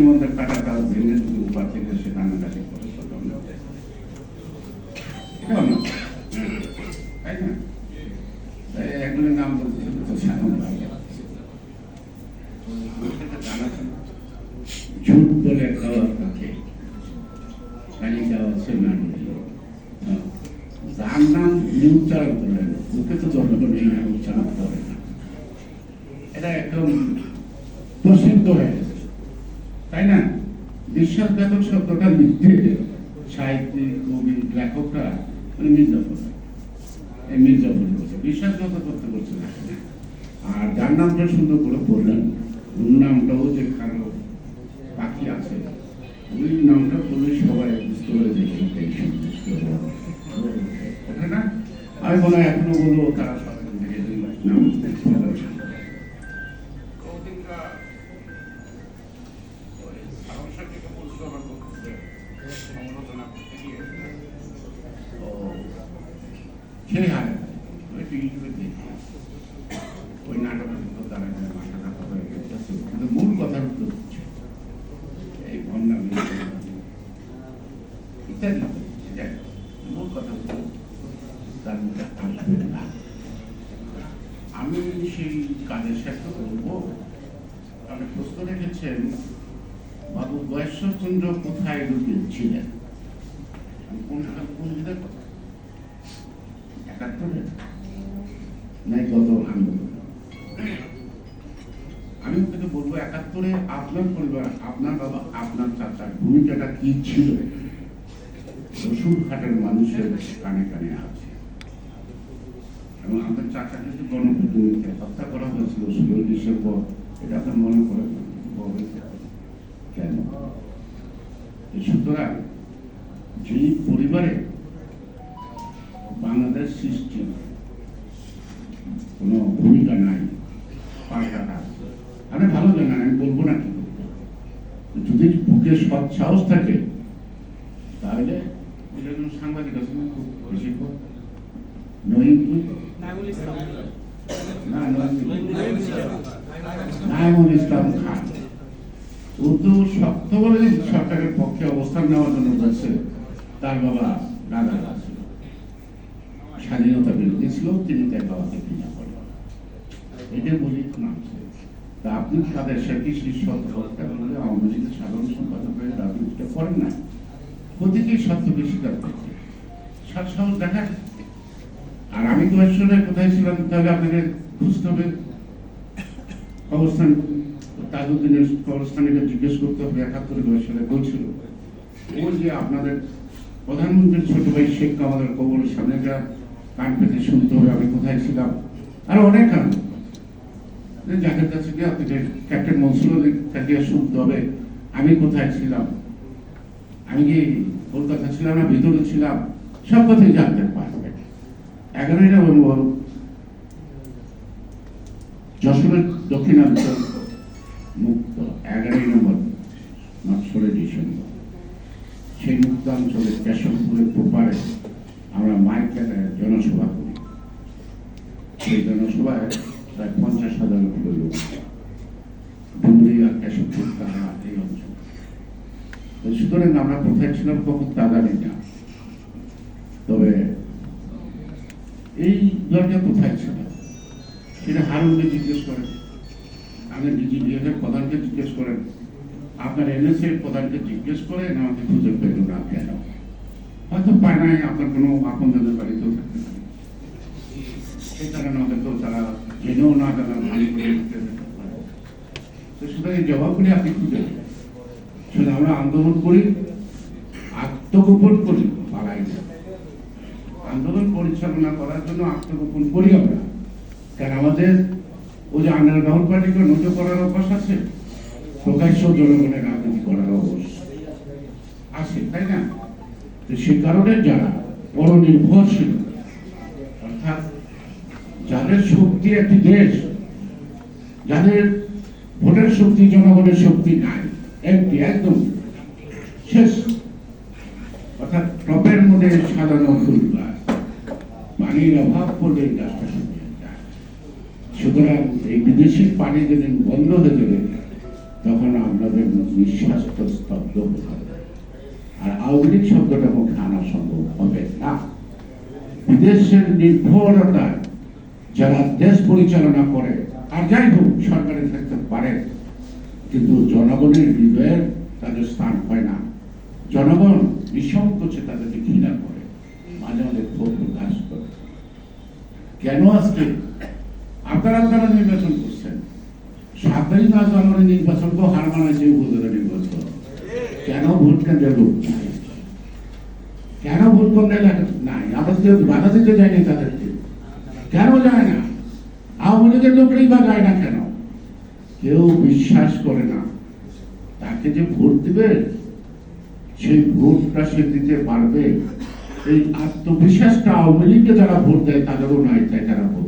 মধ্যে টাকাটা ভেঙে যদি উপার থেকে সে কান্নাকাটি করে তাই না? তাই একজনের নাম বলতে ঝুট বলে খাওয়ার কাছে তালিকা আছে যার নাম উচ্চারণ করেন ওকে তো জনগণ এই নাম উচ্চারণ করে না। এটা একদম প্রসিদ্ধ হয়ে গেছে, তাই না? বিশ্বাসঘাতক শব্দটা লিখতে সাহিত্যিক কবি লেখকরা মির্জাফর বলছে, বিশ্বাসঘাতক করতে বলছে না। আর যার নামটা সুন্দর করে বললেন, ওর নামটাও যে কারো পাখি আছে, ওই নামটা বললে সবাই বুঝতে পারে যে না। আমি মনে হয় এখনো বলবো তারা সবাই নাম সেই হারে ইউটিউবে দেখি ওই নাটকের তারা মাথা কাটা হয়ে গেছে, কিন্তু মূল কথার উত্তর হচ্ছে এই বন্যা ইত্যাদি মূল কথা তার মধ্যে আসবে না। আমি সেই কাজের সাথে করবো। আপনি প্রশ্ন রেখেছেন বাবু গয়েশ্বরচন্দ্র কোথায় ছিলেন, কোন যুগের কথা? ৭১ নাই গত আন্দোলন। আমি আপনাকে বলবো ৭১ আপনার পরিবার, আপনার বাবা, আপনার চাচার ভূমিকাটা কি ছিল রসুলহাটের মানুষের কানে কানে আছে। এবং আপনার চাচাকে যে গণপ্রতিনিধিকে হত্যা করা হয়েছিল ১৬ ডিসেম্বর, এটা আপনার মনে করেন কেন? সুতরাং যে পরিবারে বাংলাদেশ সৃষ্টি কোনো ভূমিকা নাই, পাল্টাটা আমি ভালো জানেন, আমি বলবো না কি যদি বুকে সৎ সাহস থাকে তাহলে সাংবাদিক আছে খুব বেশি নাইমুল ইসলাম খান, ও তো শক্ত বলে সরকারের পক্ষে অবস্থান নেওয়ার জন্য যাচ্ছে। তার বাবা রাজা ছিল, স্বাধীনতা বিরোধী ছিল, তিনি তার বাবাকে ঘৃণা করেন। এটা বলি তো নামছে। তা আপনি তাদের সাথে হত্যা করলে আওয়ামী লীগের সাধারণ সম্পাদক হয়ে রাজনীতিটা করেন না, প্রতিটি সত্যকে স্বীকার করছে, সৎ সাহস দেখায়। আর আমি তো আসলে কোথায় ছিলাম তাহলে আপনাকে খুঁজতে হবে, অবস্থান তাজউদ্দিনের কবরস্থানে জিজ্ঞেস করতে হবে। ৭১ সালে বলছিল ও যে আপনাদের প্রধানমন্ত্রীর ছোট ভাই শেখ কামালের কবরের সামনে যা কান পেতে শুনতে হবে আমি কোথায় ছিলাম। আর অনেক কারণ যাদের কাছে গিয়ে আপনাকে ক্যাপ্টেন মনসুর কাছে শুনতে হবে আমি কোথায় ছিলাম, আমি কি কলকাতা ছিলাম না ভিতরে ছিলাম, সব কথাই জানতে পারবে। 11ই নভেম্বর যশোরের দক্ষিণাঞ্চল মুক্ত, 11ই নভেম্বর 16 ডিসেম্বর সেই মুক্তাঞ্চলে কেশবপুরের প্রপারে আমরা মাইকে জনসভা করি। সেই জনসভায় প্রায় 50,000 লোক, ডুমরিয়া কেশবপুর তারা এই অঞ্চল। সুতরাং আমরা কোথায় ছিলাম কখন তা জানি না, তবে এই দলটা কোথায় ছিল সেটা হারুনকে জিজ্ঞেস করেন, আমাদের ডিজিবিএফ এর প্রধানকে জিজ্ঞেস করেন, আপনার এনএসএ এর প্রধানকে জিজ্ঞেস করেন, আমাকে খুঁজে পেল না কেন? হয়তো পায় নাই, আপনার কোনো আপনজনের বাড়িতেও থাকতে পারে, সেই কারণে হয়তো তারা জেনেও না জানার ভালো করে সুতরাং এই জবাবগুলি আপনি খুঁজে দেবেন। শুধু আমরা আন্দোলন করি, আত্মগোপন করি, পালাই না। আন্দোলন পরিচালনা করার জন্য আত্মগোপন করি আমরা, কারণ আমাদের ওই যে আন্ডারগ্রাউন্ড পার্টিকে নজর করার অভ্যাস আছে, প্রকাশ্য জনগণের রাজনীতি করার অভ্যাস আছে, তাই না? তো সে কারণে যারা পরনির্ভরশীল, অর্থাৎ যাদের শক্তি একটি দেশ, যাদের ভোটের শক্তি জনগণের শক্তি নাই, একটি একদম শেষ, অর্থাৎ টপের মধ্যে সাজানো ফুল গাছ, পানির অভাব পড়লে গাছটা শুকিয়ে যায়। সুতরাং এই বিদেশি পানি যেদিন বন্ধ হয়ে যাবে তখন আপনাদের বিশ্বাস তো স্তব্ধ হতে হবে। আর আওয়ামী লীগ শব্দটা মুখে আনা সম্ভব হবে না। বিদেশের নির্ভরতা যারা দেশ পরিচালনা করে, আর যাই হোক সরকারে থাকতে পারে, কিন্তু জনগণের হৃদয়ের তাদের স্থান হয় না। জনগণ নিঃসংকোচে তাদেরকে ঘৃণা করে, মাঝে মাঝে ক্ষোভ প্রকাশ করে। কেন আজকে আপনারা নির্বাচন করছেন? 7 তারিখ জানুয়ারি নির্বাচন তো হার মানাইছে উপজেলা নির্বাচন। কেন ভোট কেন্দ্রে লোক নাই? কেন ভোট কেন্দ্রে নাই? আমাদের বাধা দিতে যায়নি তাদেরকে, কেন যায় না? আওয়ামী লীগের লোকরাই বা যায় না কেন? কেউ বিশ্বাস করে না তাকে যে ভোট দিবে সেই ভোটটা সে দিতে পারবে। এই আত্মবিশ্বাসটা আওয়ামী লীগকে যারা ভোট দেয় তাদেরও নাই, তাই তারা ভোট